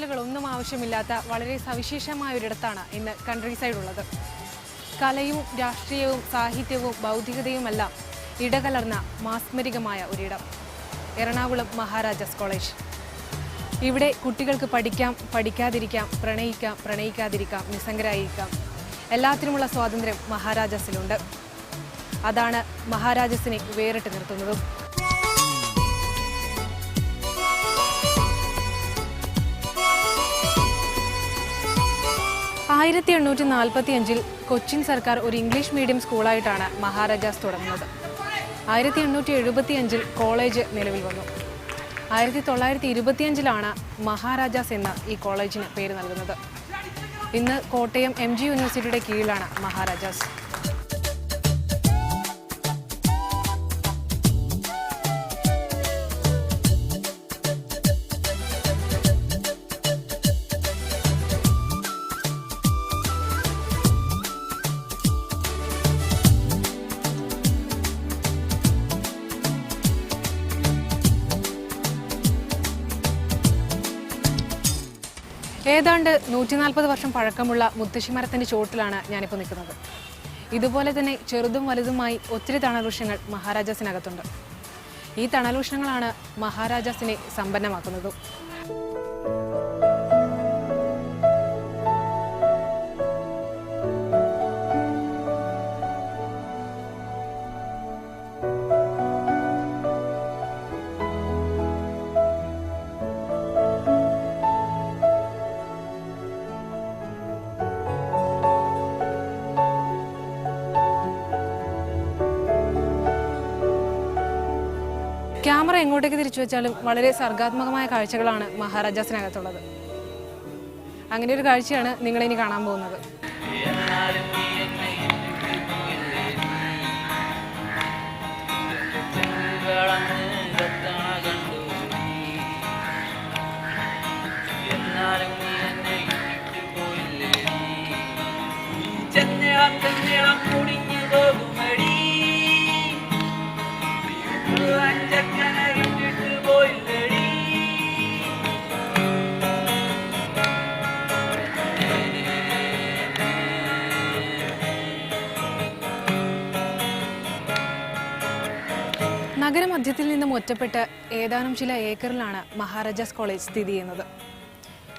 മുൻകരുതലുകളൊന്നും ആവശ്യമില്ലാത്ത വളരെ സവിശേഷമായ ഒരിടത്താണ് ഇന്ന് കൺട്രി സൈഡ് ഉള്ളത്. കലയും രാഷ്ട്രീയവും സാഹിത്യവും ബൗദ്ധികതയുമെല്ലാം ഇടകലർന്ന മാസ്മരികമായ ഒരിടം. എറണാകുളം മഹാരാജാസ് കോളേജ്. ഇവിടെ കുട്ടികൾക്ക് പഠിക്കാം, പഠിക്കാതിരിക്കാം, പ്രണയിക്കാം, പ്രണയിക്കാതിരിക്കാം, നിസ്സംഗരായിരിക്കാം. എല്ലാത്തിനുമുള്ള സ്വാതന്ത്ര്യം മഹാരാജാസിലുണ്ട്. അതാണ് മഹാരാജാസിനെ വേറിട്ട് നിർത്തുന്നതും. 1845 കൊച്ചിൻ സർക്കാർ ഒരു ഇംഗ്ലീഷ് മീഡിയം സ്കൂളായിട്ടാണ് മഹാരാജാസ് തുടങ്ങുന്നത്. 1875 കോളേജ് നിലവിൽ വന്നു. 1925 മഹാരാജാസ് എന്ന ഈ കോളേജിന് പേര് നൽകുന്നത്. ഇന്ന് കോട്ടയം MG യൂണിവേഴ്സിറ്റിയുടെ കീഴിലാണ് മഹാരാജാസ്. ഏതാണ്ട് 140 വർഷം പഴക്കമുള്ള മുത്തശ്ശിമരത്തിൻ്റെ ചുവട്ടിലാണ് ഞാനിപ്പോൾ നിൽക്കുന്നത്. ഇതുപോലെ തന്നെ ചെറുതും വലുതുമായി ഒത്തിരി തണൽവൃക്ഷങ്ങൾ മഹാരാജാസിനകത്തുണ്ട്. ഈ തണൽവൃക്ഷങ്ങളാണ് മഹാരാജാസിനെ സമ്പന്നമാക്കുന്നതും. ക്യാമറ എങ്ങോട്ടേക്ക് തിരിച്ചു വെച്ചാലും വളരെ സർഗാത്മകമായ കാഴ്ചകളാണ് മഹാരാജാസിനകത്തുള്ളത്. അങ്ങനെ ഒരു കാഴ്ചയാണ് നിങ്ങളിനി കാണാൻ പോകുന്നത്. നഗരമധ്യത്തിൽ നിന്നും ഒറ്റപ്പെട്ട് ഏതാനും ചില ഏക്കറിലാണ് മഹാരാജാസ് കോളേജ് സ്ഥിതി ചെയ്യുന്നത്.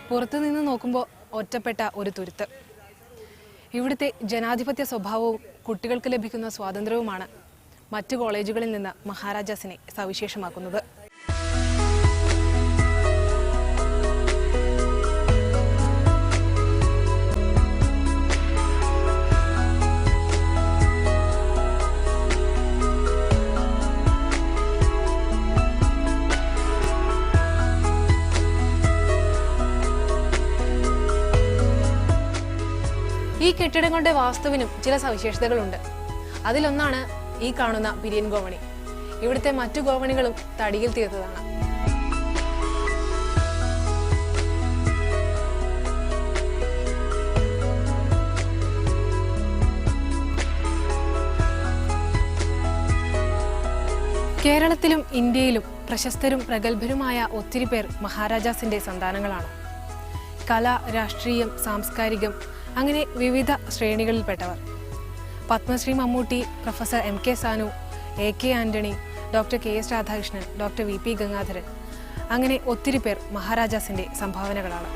പുറത്തുനിന്ന് നോക്കുമ്പോൾ ഒറ്റപ്പെട്ട ഒരു തുരുത്ത്. ഇവിടുത്തെ ജനാധിപത്യ സ്വഭാവവും കുട്ടികൾക്ക് ലഭിക്കുന്ന സ്വാതന്ത്ര്യവുമാണ് മറ്റു കോളേജുകളിൽ നിന്ന് മഹാരാജാസിനെ സവിശേഷമാക്കുന്നത്. ഈ കെട്ടിടങ്ങളുടെ വാസ്തുവിനും ചില സവിശേഷതകളുണ്ട്. അതിലൊന്നാണ് ഈ കാണുന്ന പിരിയൻ ഗോവണി. ഇവിടുത്തെ മറ്റു ഗോവണികളും തടിയിൽ തീർത്തതാണ്. കേരളത്തിലും ഇന്ത്യയിലും പ്രശസ്തരും പ്രഗത്ഭരുമായ ഒത്തിരി പേർ മഹാരാജാസിന്റെ സന്താനങ്ങളാണ്. കല, രാഷ്ട്രീയം, സാംസ്കാരികം അങ്ങനെ വിവിധ ശ്രേണികളിൽപ്പെട്ടവർ. Padmashri Mammootty, professor MK Sanu, AK Antony, doctor KS Radhakrishnan, doctor VP Gangadharan അങ്ങനെ ഒത്തിരി പേർ മഹാരാജാസിന്റെ സംഭാവനകളാണ്.